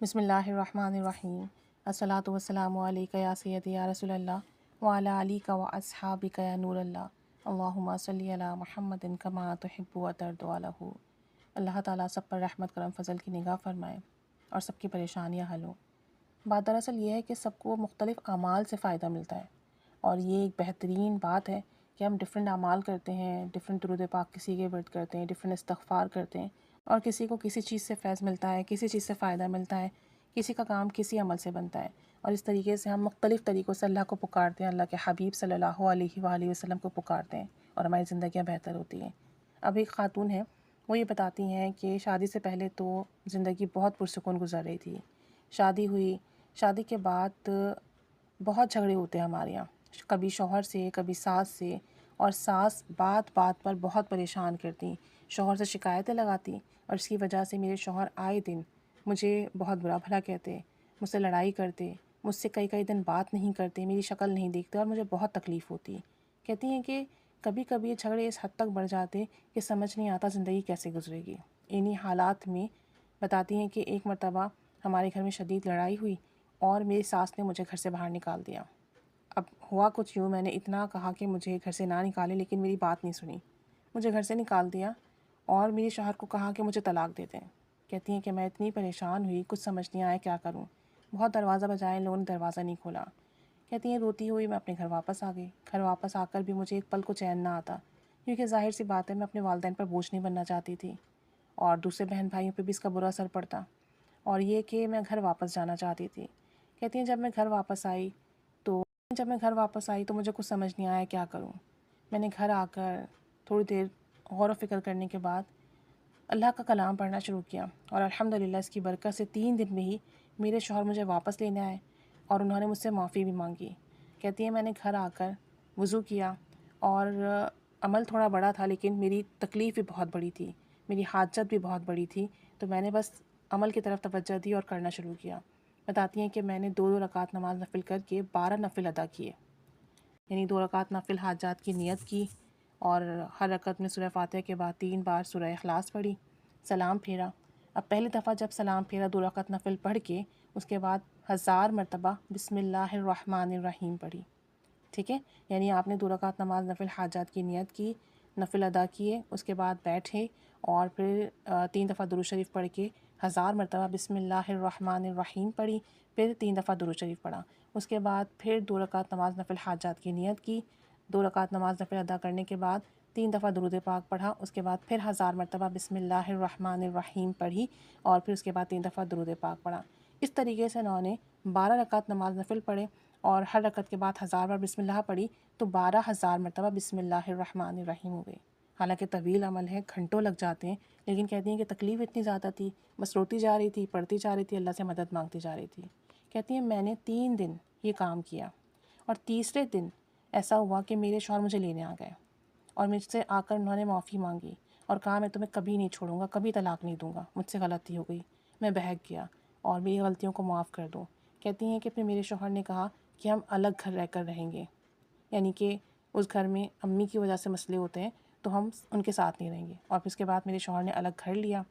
بسم اللہ الرحمن الرحیم۔ الصلاۃ والسلام علیکہ یا سیدی یا رسول اللہ وعلی آلک و اصحابک یا نور اللہ، اللہم صلی علی محمد کما تحب و ترضی عنہ۔ اللہ تعالیٰ سب پر رحمت کرم فضل کی نگاہ فرمائے اور سب کی پریشانیاں حل ہوں۔ بات دراصل یہ ہے کہ سب کو مختلف اعمال سے فائدہ ملتا ہے، اور یہ ایک بہترین بات ہے کہ ہم ڈفرینٹ اعمال کرتے ہیں، ڈفرینٹ درود پاک کسی کے ورد کرتے ہیں، ڈفرینٹ استغفار کرتے ہیں، اور کسی کو کسی چیز سے فیض ملتا ہے، کسی چیز سے فائدہ ملتا ہے، کسی کا کام کسی عمل سے بنتا ہے، اور اس طریقے سے ہم مختلف طریقوں سے اللہ کو پکارتے ہیں، اللہ کے حبیب صلی اللہ علیہ وآلہ وسلم کو پکارتے ہیں، اور ہماری زندگیاں بہتر ہوتی ہیں۔ اب ایک خاتون ہے، وہ یہ بتاتی ہیں کہ شادی سے پہلے تو زندگی بہت پرسکون گزر رہی تھی۔ شادی ہوئی، شادی کے بعد بہت جھگڑے ہوتے ہیں ہمارے یہاں، کبھی شوہر سے، کبھی ساس سے، اور ساس بات بات پر بہت پریشان کرتی، شوہر سے شکایتیں لگاتی، اور اس کی وجہ سے میرے شوہر آئے دن مجھے بہت برا بھلا کہتے، مجھ سے لڑائی کرتے، مجھ سے کئی دن بات نہیں کرتے، میری شکل نہیں دیکھتے، اور مجھے بہت تکلیف ہوتی۔ کہتی ہیں کہ کبھی کبھی یہ جھگڑے اس حد تک بڑھ جاتے کہ سمجھ نہیں آتا زندگی کیسے گزرے گی۔ انہی حالات میں بتاتی ہیں کہ ایک مرتبہ ہمارے گھر میں شدید لڑائی ہوئی، اور میری ساس نے مجھے گھر سے باہر نکال دیا۔ اب ہوا کچھ یوں، میں نے اتنا کہا کہ مجھے گھر سے نہ نکالے، لیکن میری بات نہیں سنی، مجھے گھر سے نکال دیا، اور میرے شوہر کو کہا کہ مجھے طلاق دے دیں۔ کہتی ہیں کہ میں اتنی پریشان ہوئی، کچھ سمجھ نہیں آیا کیا کروں، بہت دروازہ بجایا، ان لوگوں نے دروازہ نہیں کھولا۔ کہتی ہیں روتی ہوئی میں اپنے گھر واپس آ گئی۔ گھر واپس آ کر بھی مجھے ایک پل کو چین نہ آتا، کیونکہ ظاہر سی بات ہے میں اپنے والدین پر بوجھ نہیں بننا چاہتی تھی، اور دوسرے بہن بھائیوں پہ بھی اس کا برا اثر پڑتا، اور یہ کہ میں گھر واپس جانا چاہتی تھی۔ کہتی ہیں جب میں گھر واپس آئی تو مجھے کچھ سمجھ نہیں آیا کیا کروں۔ میں نے گھر آ کر تھوڑی دیر غور و فکر کرنے کے بعد اللہ کا کلام پڑھنا شروع کیا، اور الحمدللہ اس کی برکت سے 3 دن میں ہی میرے شوہر مجھے واپس لینے آئے، اور انہوں نے مجھ سے معافی بھی مانگی۔ کہتی ہیں میں نے گھر آ کر وضو کیا، اور عمل تھوڑا بڑا تھا لیکن میری تکلیف بھی بہت بڑی تھی، میری حاجت بھی بہت بڑی تھی، تو میں نے بس عمل کی طرف توجہ دی اور کرنا شروع کیا۔ بتاتی ہیں کہ میں نے 2 رکعت نماز نفل کر کے 12 نفل ادا کیے، یعنی 2 رکعت نفل حاجات کی نیت کی، اور ہر رکعت میں سورہ فاتحہ کے بعد 3 بار سورہ اخلاص پڑھی، سلام پھیرا۔ اب پہلی دفعہ جب سلام پھیرا 2 رکعت نفل پڑھ کے، اس کے بعد 1000 مرتبہ بسم اللہ الرحمن الرحیم پڑھی، ٹھیک ہے؟ یعنی آپ نے 2 رکعت نماز نفل حاجات کی نیت کی، نفل ادا کیے، اس کے بعد بیٹھے، اور پھر 3 دفعہ درود شریف پڑھ کے 1000 مرتبہ بسم اللہ الرحمن الرحیم پڑھی، پھر 3 دفعہ درود شریف پڑھا، اس کے بعد پھر 2 رکعت نماز نفل حاجات کی نیت کی، 2 رکعت نماز نفل ادا کرنے کے بعد 3 دفعہ درود پاک پڑھا، اس کے بعد پھر 1000 مرتبہ بسم اللہ الرحمن الرحیم پڑھی، اور پھر اس کے بعد 3 دفعہ درود پاک پڑھا۔ اس طریقے سے انہوں نے 12 رکعت نماز نفل پڑھے، اور ہر رکعت کے بعد 1000 بار بسم اللہ پڑھی، تو 12,000 مرتبہ بسم اللہ الرحمن الرحیم ہو گئی۔ حالانکہ طویل عمل ہے، گھنٹوں لگ جاتے ہیں، لیکن کہتی ہیں کہ تکلیف اتنی زیادہ تھی، بس روتی جا رہی تھی، پڑھتی جا رہی تھی، اللہ سے مدد مانگتی جا رہی تھی۔ کہتی ہیں میں نے 3 دن یہ کام کیا، اور تیسرے دن ایسا ہوا کہ میرے شوہر مجھے لینے آ گئے، اور مجھ سے آ کر انہوں نے معافی مانگی، اور کہا میں تمہیں کبھی نہیں چھوڑوں گا، کبھی طلاق نہیں دوں گا، مجھ سے غلطی ہو گئی، میں بہک گیا، اور میری غلطیوں کو معاف کر دو۔ کہتی ہیں کہ پھر میرے شوہر نے کہا کہ ہم الگ گھر رہ کر رہیں گے، یعنی کہ اس گھر میں امی کی وجہ سے مسئلے ہوتے ہیں تو ہم ان کے ساتھ نہیں رہیں گے، اور پھر اس کے بعد میرے شوہر نے الگ گھر لیا،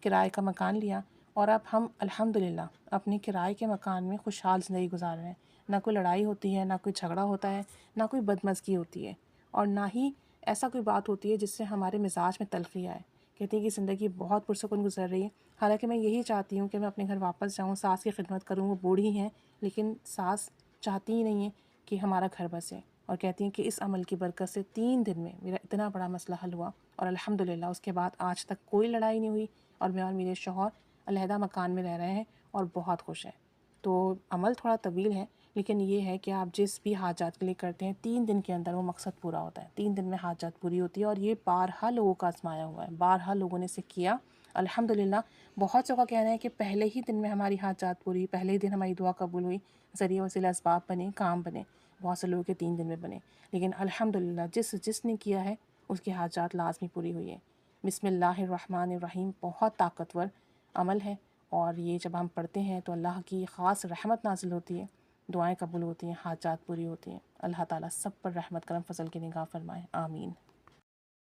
کرائے کا مکان لیا، اور اب ہم الحمدللہ اپنے کرائے کے مکان میں خوشحال زندگی گزار رہے ہیں، نہ کوئی لڑائی ہوتی ہے، نہ کوئی جھگڑا ہوتا ہے، نہ کوئی بدمزگی ہوتی ہے، اور نہ ہی ایسا کوئی بات ہوتی ہے جس سے ہمارے مزاج میں تلخی آئے۔ کہتی ہے کہ زندگی بہت پرسکون گزر رہی ہے، حالانکہ میں یہی چاہتی ہوں کہ میں اپنے گھر واپس جاؤں، ساس کی خدمت کروں، وہ بوڑھی ہیں لیکن ساس چاہتی ہی نہیں ہے کہ ہمارا گھر بسے، اور کہتی ہیں کہ اس عمل کی برکت سے 3 دن میں میرا اتنا بڑا مسئلہ حل ہوا، اور الحمدللہ اس کے بعد آج تک کوئی لڑائی نہیں ہوئی، اور میں اور میرے شوہر علیحدہ مکان میں رہ رہے ہیں اور بہت خوش ہیں۔ تو عمل تھوڑا طویل ہے، لیکن یہ ہے کہ آپ جس بھی حاجات کے لیے کرتے ہیں 3 دن کے اندر وہ مقصد پورا ہوتا ہے، 3 دن میں حاجات پوری ہوتی ہے، اور یہ بارہا لوگوں کا آزمایا ہوا ہے، بارہا لوگوں نے اسے کیا الحمدللہ۔ بہت سو کا کہنا ہے کہ پہلے ہی دن میں ہماری حاجات پوری، پہلے ہی دن ہماری دعا قبول ہوئی، ذریعہ وسیلہ اسباب بنے، کام بنے، بہت سے لوگوں کے 3 دن میں بنے، لیکن الحمدللہ جس نے کیا ہے اس کی حاجات لازمی پوری ہوئی ہے۔ بسم اللہ الرحمن الرحیم بہت طاقتور عمل ہے، اور یہ جب ہم پڑھتے ہیں تو اللہ کی خاص رحمت نازل ہوتی ہے، دعائیں قبول ہوتی ہیں، حاجات پوری ہوتی ہیں۔ اللہ تعالیٰ سب پر رحمت کرم فضل کی نگاہ فرمائے، آمین۔